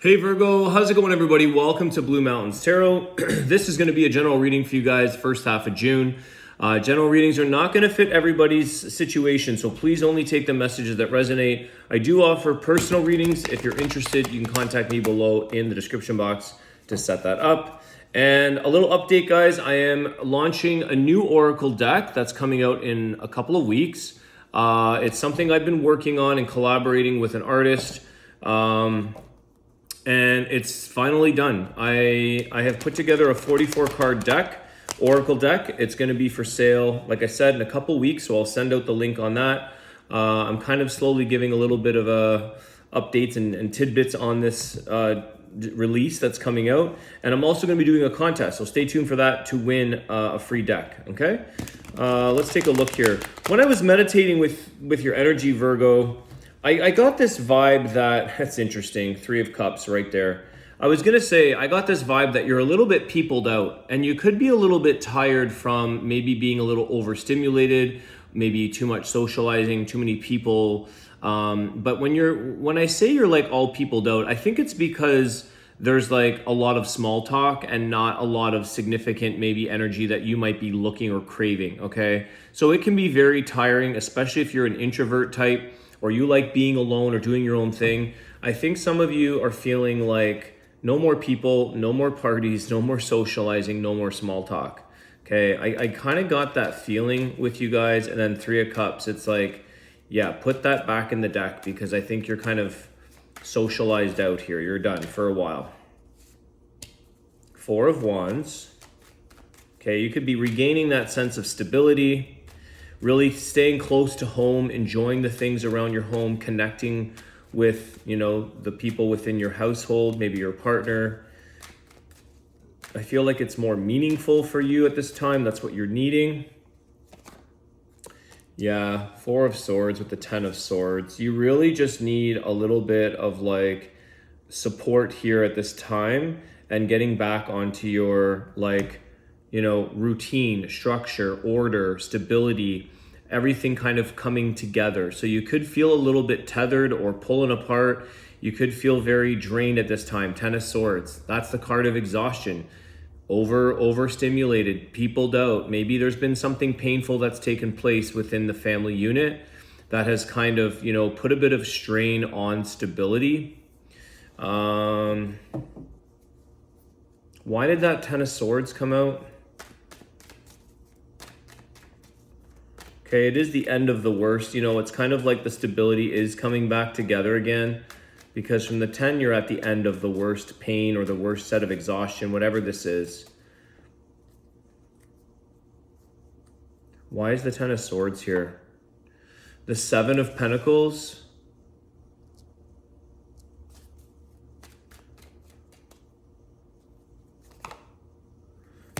Hey Virgo, how's it going everybody? Welcome to Blue Mountains Tarot. This is going to be a general reading for you guys first half of June. General readings are not going to fit everybody's situation, so please only take the messages that resonate. I do offer personal readings. If you're interested, you can contact me below in the description box to set that up. And a little update, guys. I am launching a new Oracle deck that's coming out in a couple of weeks. It's something I've been working on and collaborating with an artist. And it's finally done. I have put together a 44 card deck, Oracle deck. It's going to be for sale, like I said, in a couple weeks, so I'll send out the link on that. I'm kind of slowly giving a little bit of updates and tidbits on this release that's coming out. And I'm also going to be doing a contest, so stay tuned for that to win a free deck, okay? Let's take a look here. When I was meditating with your energy, Virgo, I got this vibe that's interesting. 3 of Cups right there. I was going to say, I got this vibe that you're a little bit peopled out and you could be a little bit tired from maybe being a little overstimulated, maybe too much socializing, too many people. But when I say you're like all peopled out, I think it's because there's like a lot of small talk and not a lot of significant maybe energy that you might be looking or craving, okay? So it can be very tiring, especially if you're an introvert type, or you like being alone or doing your own thing. I think some of you are feeling like no more people, no more parties, no more socializing, no more small talk. Okay, I kind of got that feeling with you guys. And then 3 of Cups, it's like, yeah, put that back in the deck because I think you're kind of socialized out here. You're done for a while. 4 of Wands. Okay, you could be regaining that sense of stability, really staying close to home, enjoying the things around your home, connecting with, the people within your household, maybe your partner. I feel like it's more meaningful for you at this time. That's what you're needing. Yeah, 4 of Swords with the 10 of Swords. You really just need a little bit of like support here at this time and getting back onto your routine, structure, order, stability, everything kind of coming together. So you could feel a little bit tethered or pulling apart. You could feel very drained at this time. 10 of Swords, that's the card of exhaustion. Overstimulated, peopled out. Maybe there's been something painful that's taken place within the family unit that has kind of, put a bit of strain on stability. Why did that 10 of Swords come out? Okay, it is the end of the worst. It's kind of like the stability is coming back together again, because from the 10, you're at the end of the worst pain or the worst set of exhaustion, whatever this is. Why is the 10 of Swords here? The 7 of Pentacles.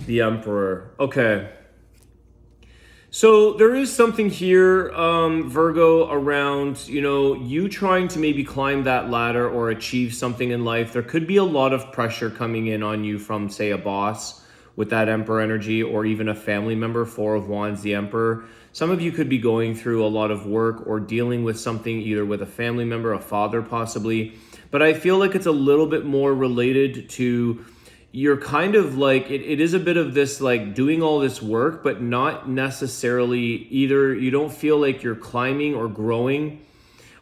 The Emperor. Okay. So there is something here, Virgo, around, you trying to maybe climb that ladder or achieve something in life. There could be a lot of pressure coming in on you from, say, a boss with that Emperor energy, or even a family member, 4 of Wands, the Emperor. Some of you could be going through a lot of work or dealing with something either with a family member, a father possibly. But I feel like it's a little bit more related to you're kind of like, it is a bit of this like doing all this work, but not necessarily either you don't feel like you're climbing or growing,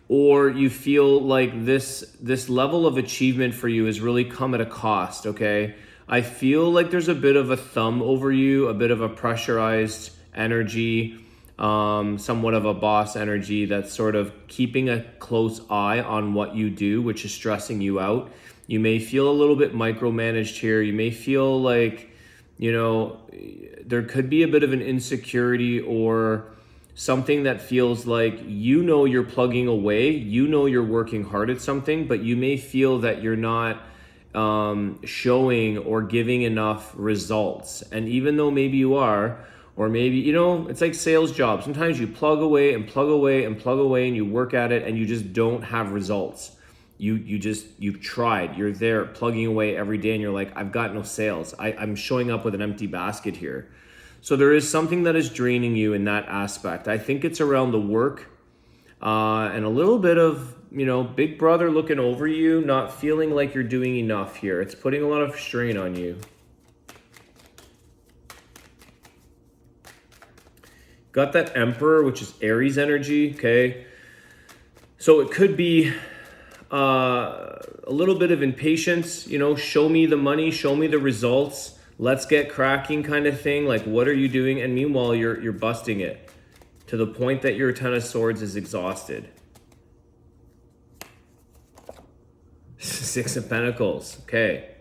or you feel like this level of achievement for you has really come at a cost, okay? I feel like there's a bit of a thumb over you, a bit of a pressurized energy, somewhat of a boss energy that's sort of keeping a close eye on what you do, which is stressing you out. You may feel a little bit micromanaged here. You may feel like, there could be a bit of an insecurity or something that feels like, you're plugging away, you're working hard at something, but you may feel that you're not showing or giving enough results. And even though maybe you are, or maybe, it's like sales jobs. Sometimes you plug away and plug away and plug away and you work at it and you just don't have results. You've tried, you're there plugging away every day and you're like, I've got no sales. I'm showing up with an empty basket here. So there is something that is draining you in that aspect. I think it's around the work and a little bit of big brother looking over you, not feeling like you're doing enough here. It's putting a lot of strain on you. Got that Emperor, which is Aries energy, okay? So it could be a little bit of impatience, show me the money, show me the results, let's get cracking kind of thing. Like, what are you doing? And meanwhile, you're busting it to the point that your Ten of Swords is exhausted. Six of Pentacles, okay.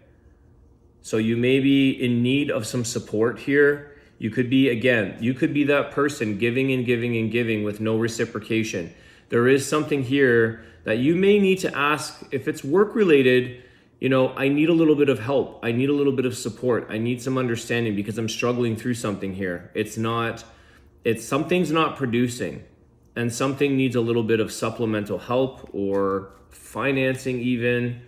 So you may be in need of some support here. You could be that person giving and giving and giving with no reciprocation. There is something here that you may need to ask if it's work related. I need a little bit of help. I need a little bit of support. I need some understanding because I'm struggling through something here. Something's not producing and something needs a little bit of supplemental help or financing even.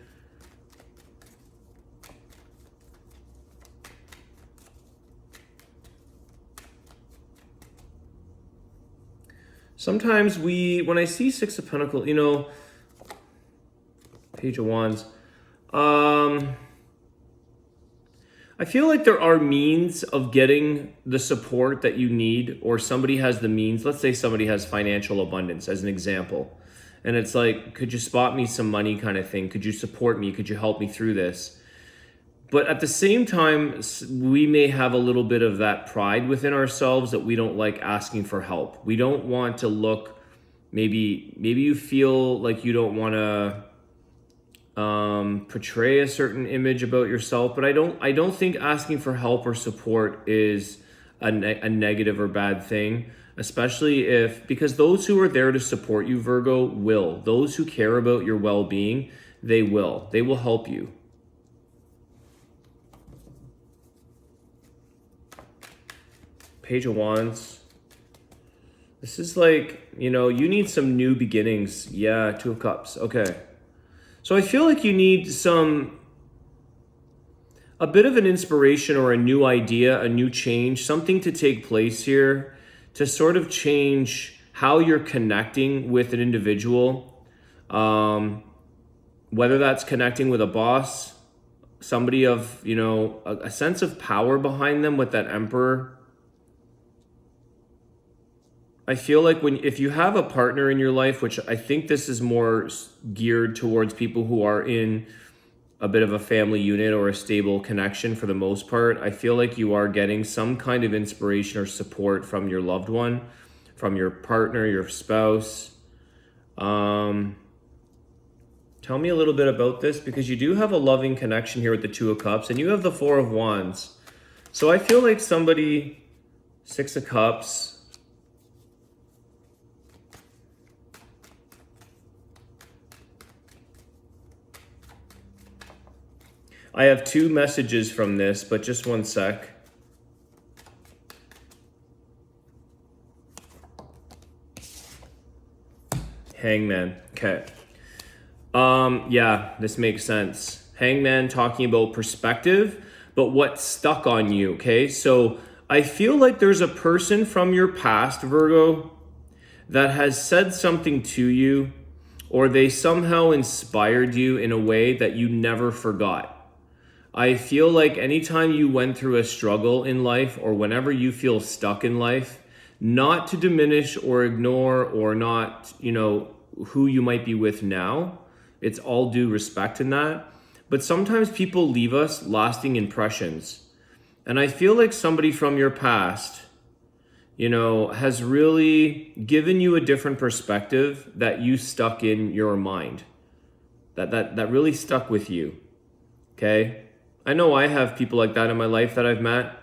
Sometimes when I see Six of Pentacles, Page of Wands, I feel like there are means of getting the support that you need, or somebody has the means. Let's say somebody has financial abundance as an example. And it's like, could you spot me some money kind of thing? Could you support me? Could you help me through this? But at the same time, we may have a little bit of that pride within ourselves that we don't like asking for help. We don't want to look, maybe you feel like you don't want to portray a certain image about yourself, but I don't think asking for help or support is a negative or bad thing, especially because those who are there to support you, Virgo, will. Those who care about your well-being, they will help you. Page of Wands. This is like, you need some new beginnings. Yeah, Two of Cups. Okay. So I feel like you need a bit of an inspiration or a new idea, a new change, something to take place here to sort of change how you're connecting with an individual. Whether that's connecting with a boss, somebody of, a sense of power behind them with that Emperor. I feel like if you have a partner in your life, which I think this is more geared towards people who are in a bit of a family unit or a stable connection for the most part, I feel like you are getting some kind of inspiration or support from your loved one, from your partner, your spouse. Tell me a little bit about this, because you do have a loving connection here with the Two of Cups and you have the Four of Wands. So I feel like somebody, Six of Cups, I have two messages from this, but just one sec. Hangman. Okay. Yeah, this makes sense. Hangman talking about perspective, but what's stuck on you, okay? So I feel like there's a person from your past, Virgo, that has said something to you, or they somehow inspired you in a way that you never forgot. I feel like anytime you went through a struggle in life, or whenever you feel stuck in life, not to diminish or ignore or not, who you might be with now. It's all due respect in that. But sometimes people leave us lasting impressions. And I feel like somebody from your past, has really given you a different perspective that you stuck in your mind. That really stuck with you. Okay? I know I have people like that in my life that I've met,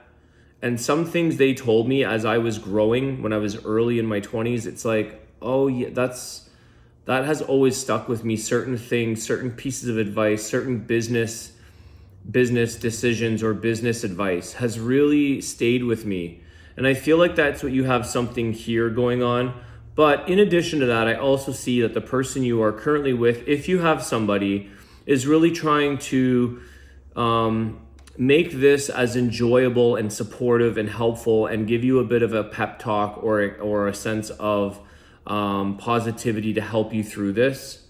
and some things they told me as I was growing when I was early in my 20s, it's like, oh yeah, that has always stuck with me. Certain things, certain pieces of advice, certain business decisions or business advice has really stayed with me. And I feel like that's what you have something here going on. But in addition to that, I also see that the person you are currently with, if you have somebody, is really trying to make this as enjoyable and supportive and helpful, and give you a bit of a pep talk or a sense of positivity to help you through this.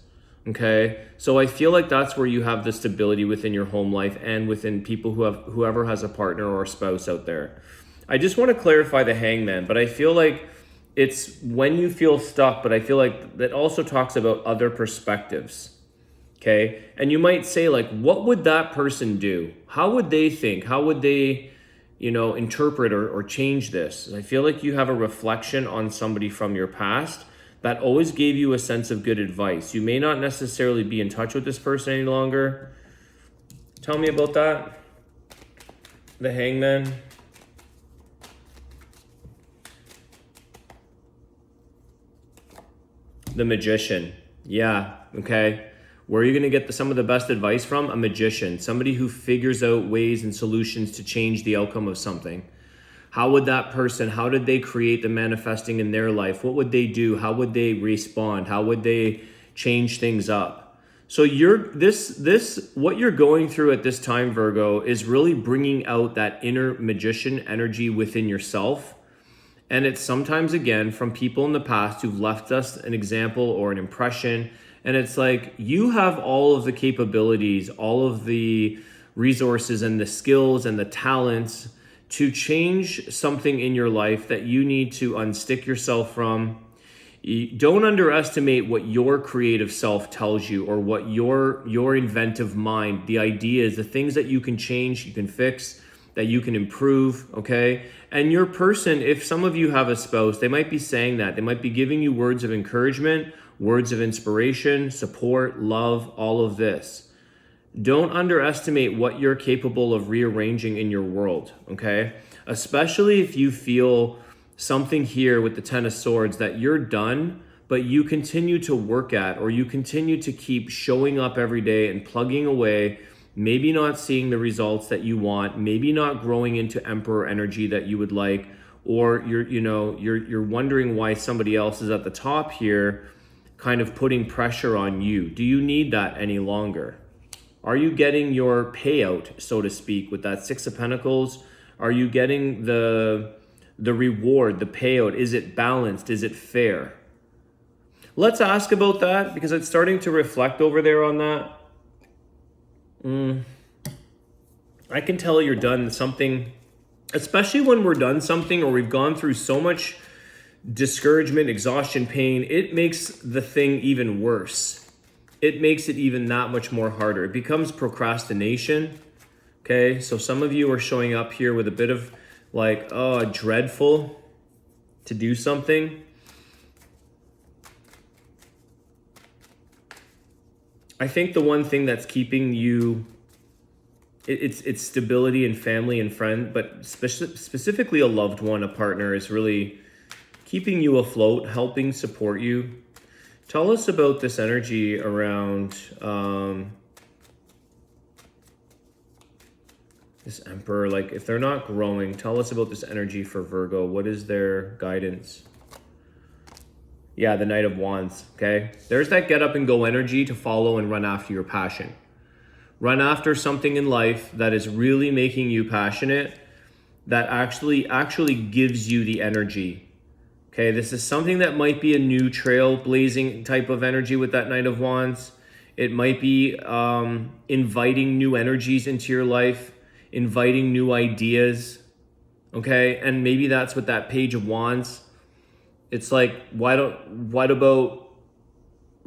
Okay, so I feel like that's where you have the stability within your home life and within people whoever has a partner or a spouse out there. I just want to clarify the Hangman, but I feel like it's when you feel stuck, but I feel like that also talks about other perspectives. Okay, and you might say, like, what would that person do? How would they think? How would they, interpret or change this? I feel like you have a reflection on somebody from your past that always gave you a sense of good advice. You may not necessarily be in touch with this person any longer. Tell me about that. The Hangman. The Magician. Yeah, okay. Where are you going to get some of the best advice from? A magician, somebody who figures out ways and solutions to change the outcome of something. How would that person, how did they create the manifesting in their life? What would they do? How would they respond? How would they change things up? So what you're going through at this time, Virgo, is really bringing out that inner magician energy within yourself. And it's sometimes, again, from people in the past who've left us an example or an impression. And it's like, you have all of the capabilities, all of the resources and the skills and the talents to change something in your life that you need to unstick yourself from. Don't underestimate what your creative self tells you, or what your inventive mind, the ideas, the things that you can change, you can fix, that you can improve, okay? And your person, if some of you have a spouse, they might be saying that. They might be giving you words of encouragement, words of inspiration, support, love, all of this. Don't underestimate what you're capable of rearranging in your world, okay? Especially if you feel something here with the Ten of Swords that you're done, but you continue to work at, or you continue to keep showing up every day and plugging away, maybe not seeing the results that you want, maybe not growing into Emperor energy that you would like, or you're wondering why somebody else is at the top here, kind of putting pressure on you. Do you need that any longer? Are you getting your payout, so to speak, with that Six of Pentacles? Are you getting the reward, the payout? Is it balanced? Is it fair? Let's ask about that, because it's starting to reflect over there on that. I can tell you're done something, especially when we're done something or we've gone through so much discouragement, exhaustion, pain. It makes the thing even worse. It makes it even that much more harder. It becomes procrastination. Okay, so some of you are showing up here with a bit of like, dreadful to do something. I think the one thing that's keeping you, it's stability and family and friend, but specifically a loved one, a partner, is really keeping you afloat, helping support you. Tell us about this energy around this Emperor. Like, if they're not growing, tell us about this energy for Virgo. What is their guidance? Yeah, the Knight of Wands, okay? There's that get up and go energy to follow and run after your passion. Run after something in life that is really making you passionate, that actually gives you the energy. Okay, this is something that might be a new trailblazing type of energy with that Knight of Wands. It might be inviting new energies into your life, inviting new ideas, okay? And maybe that's what that Page of Wands, it's like, what about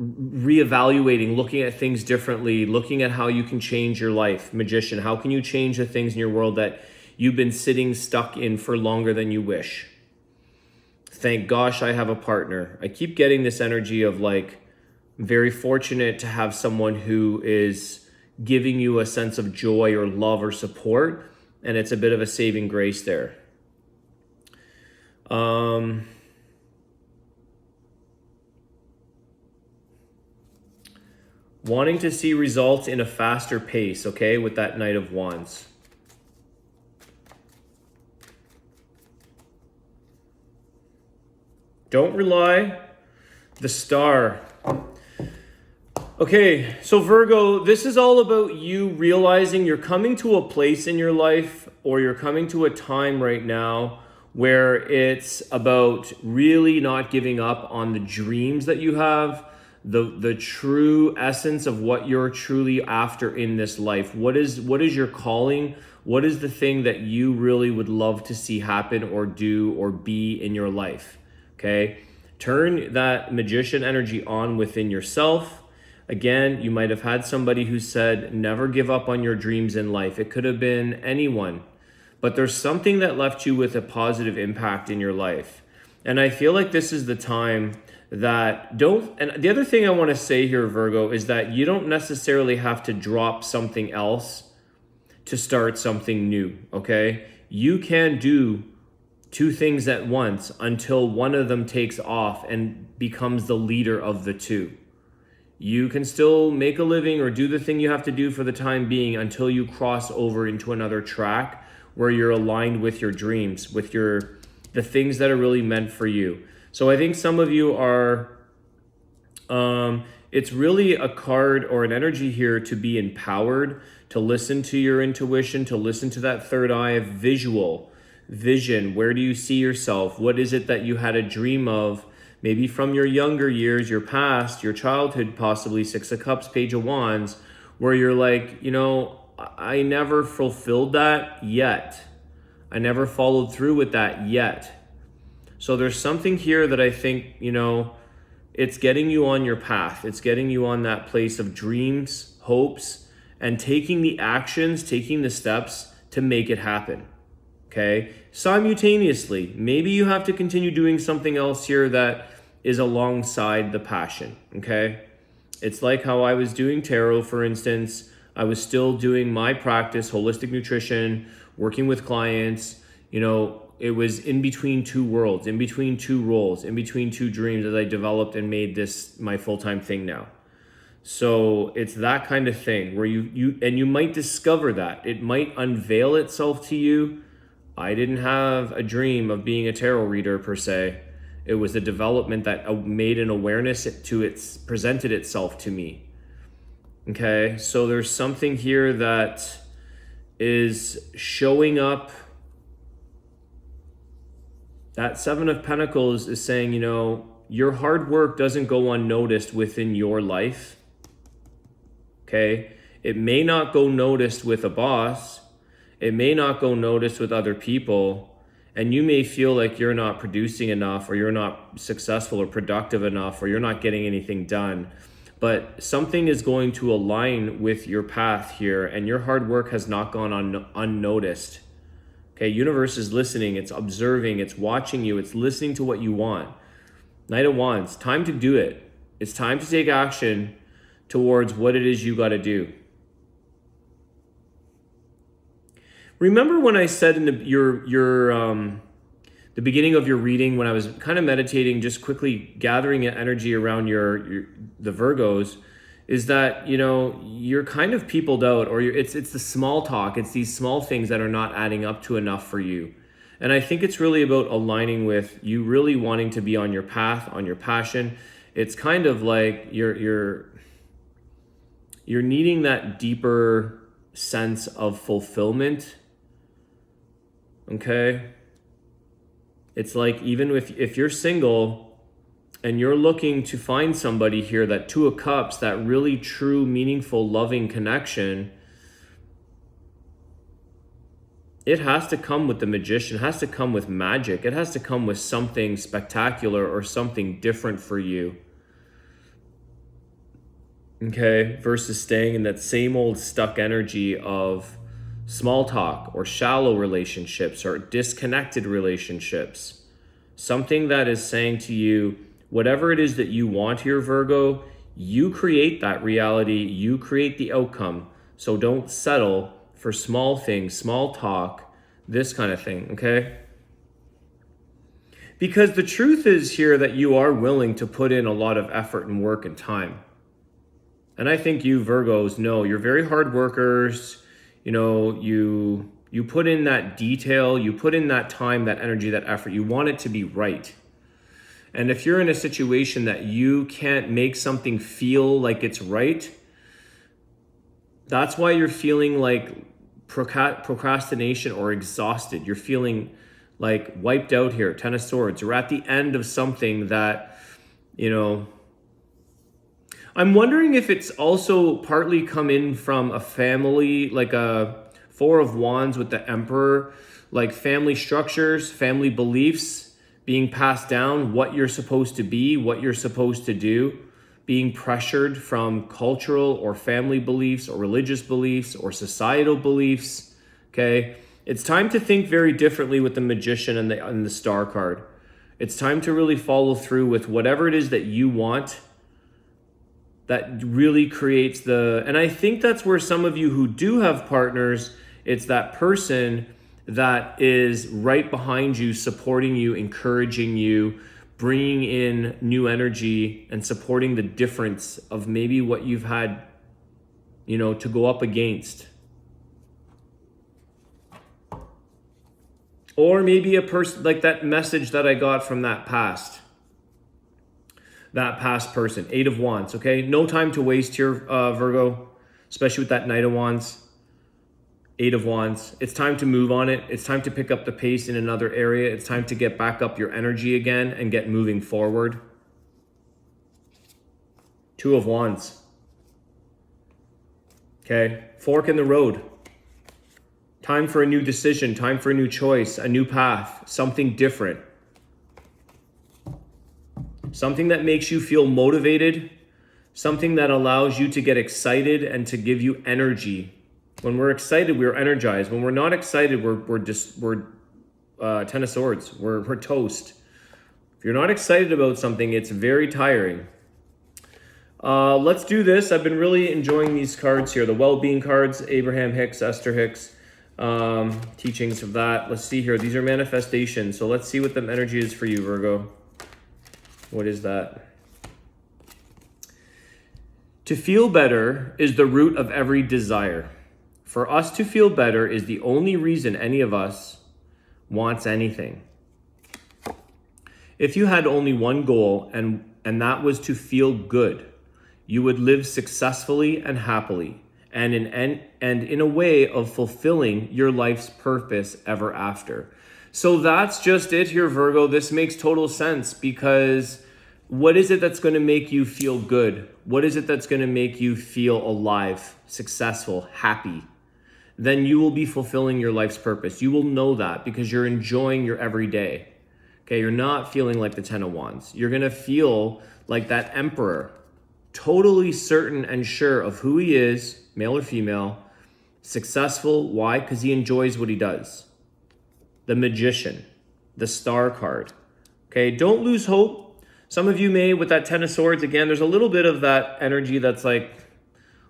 reevaluating, looking at things differently, looking at how you can change your life? Magician, how can you change the things in your world that you've been sitting stuck in for longer than you wish? Thank gosh I have a partner. I keep getting this energy of like, very fortunate to have someone who is giving you a sense of joy or love or support, and it's a bit of a saving grace there. Wanting to see results in a faster pace, okay, with that Knight of Wands. Don't rely. The Star. Okay, so Virgo, this is all about you realizing you're coming to a place in your life, or you're coming to a time right now where it's about really not giving up on the dreams that you have, the true essence of what you're truly after in this life. What is your calling? What is the thing that you really would love to see happen or do or be in your life? Okay? Turn that magician energy on within yourself. Again, you might have had somebody who said, never give up on your dreams in life. It could have been anyone, but there's something that left you with a positive impact in your life. And I feel like this is the time that and the other thing I want to say here, Virgo, is that you don't necessarily have to drop something else to start something new, okay? You can do two things at once until one of them takes off and becomes the leader of the two. You can still make a living or do the thing you have to do for the time being until you cross over into another track where you're aligned with your dreams, with the things that are really meant for you. So I think some of you are, it's really a card or an energy here to be empowered, to listen to your intuition, to listen to that third eye of vision. Where do you see yourself? What is it that you had a dream of? Maybe from your younger years, your past, your childhood, possibly Six of Cups, Page of Wands, where you're like, I never fulfilled that yet. I never followed through with that yet. So there's something here that I think, it's getting you on your path. It's getting you on that place of dreams, hopes, and taking the actions, taking the steps to make it happen. Okay? Simultaneously, maybe you have to continue doing something else here that is alongside the passion. Okay? It's like how I was doing tarot, for instance. I was still doing my practice, holistic nutrition, working with clients. It was in between two worlds, in between two roles, in between two dreams as I developed and made this my full-time thing now. So it's that kind of thing where you might discover that. It might unveil itself to you. I didn't have a dream of being a tarot reader per se. It was a development that made an awareness presented itself to me. Okay, so there's something here that is showing up. That Seven of Pentacles is saying, your hard work doesn't go unnoticed within your life. Okay? It may not go noticed with a boss. It may not go noticed with other people. And you may feel like you're not producing enough, or you're not successful or productive enough, or you're not getting anything done. But something is going to align with your path here, and your hard work has not gone unnoticed. Okay, universe is listening, it's observing, it's watching you, it's listening to what you want. Knight of Wands, time to do it. It's time to take action towards what it is you got to do. Remember when I said in the beginning of your reading, when I was kind of meditating, just quickly gathering energy around the Virgos, is that, you're kind of peopled out, or it's the small talk. It's these small things that are not adding up to enough for you. And I think it's really about aligning with you really wanting to be on your path, on your passion. It's kind of like you're needing that deeper sense of fulfillment. Okay? It's like even if you're single and you're looking to find somebody here, that Two of Cups, that really true, meaningful, loving connection, it has to come with the Magician. It has to come with magic. It has to come with something spectacular or something different for you. Okay? Versus staying in that same old stuck energy of small talk or shallow relationships or disconnected relationships. Something that is saying to you, whatever it is that you want here, Virgo, you create that reality, you create the outcome. So don't settle for small things, small talk, this kind of thing, okay? Because the truth is here that you are willing to put in a lot of effort and work and time. And I think you Virgos know you're very hard workers. You put in that detail, you put in that time, that energy, that effort. You want it to be right. And if you're in a situation that you can't make something feel like it's right, that's why you're feeling like procrastination or exhausted. You're feeling like wiped out here, Ten of Swords. You're at the end of something that, I'm wondering if it's also partly come in from a family, like a Four of Wands with the Emperor, like family structures, family beliefs being passed down, what you're supposed to be, what you're supposed to do, being pressured from cultural or family beliefs or religious beliefs or societal beliefs, okay? It's time to think very differently with the Magician and the Star card. It's time to really follow through with whatever it is that you want that really creates and I think that's where some of you who do have partners, it's that person that is right behind you, supporting you, encouraging you, bringing in new energy and supporting the difference of maybe what you've had, to go up against. Or maybe a person like that message that I got from that past person. 8 of Wands, okay? No time to waste here, Virgo, especially with that Knight of Wands. 8 of Wands. It's time to move on it. It's time to pick up the pace in another area. It's time to get back up your energy again and get moving forward. 2 of Wands. Okay, fork in the road. Time for a new decision, time for a new choice, a new path, something different. Something that makes you feel motivated, something that allows you to get excited and to give you energy. When we're excited, we're energized. When we're not excited, we're 10 of Swords. We're toast. If you're not excited about something, it's very tiring. Let's do this. I've been really enjoying these cards here. The well-being cards, Abraham Hicks, Esther Hicks, teachings of that. Let's see here. These are manifestations. So let's see what the energy is for you, Virgo. What is that? To feel better is the root of every desire. For us to feel better is the only reason any of us wants anything. If you had only one goal and that was to feel good, you would live successfully and happily and in a way of fulfilling your life's purpose ever after. So that's just it here, Virgo. This makes total sense because what is it that's going to make you feel good? What is it that's going to make you feel alive, successful, happy? Then you will be fulfilling your life's purpose. You will know that because you're enjoying your everyday. Okay, you're not feeling like the 10 of Wands. You're going to feel like that Emperor, totally certain and sure of who he is, male or female, successful. Why? Because he enjoys what he does. The Magician, the Star card. Okay, don't lose hope. Some of you may, with that 10 of Swords, again, there's a little bit of that energy that's like,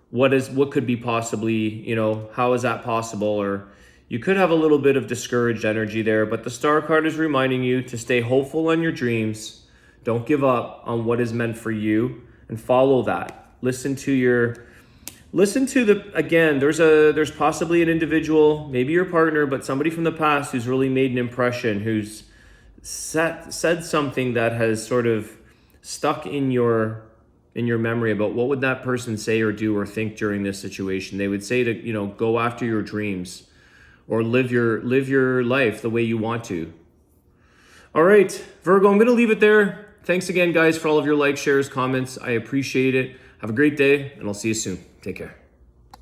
what could be possibly, how is that possible? Or you could have a little bit of discouraged energy there, but the Star card is reminding you to stay hopeful on your dreams. Don't give up on what is meant for you and follow that. Listen to there's possibly an individual, maybe your partner, but somebody from the past who's really made an impression, who's said something that has sort of stuck in your memory about what would that person say or do or think during this situation. They would say to, go after your dreams or live your life the way you want to. All right, Virgo, I'm going to leave it there. Thanks again, guys, for all of your likes, shares, comments. I appreciate it. Have a great day, and I'll see you soon. Take care.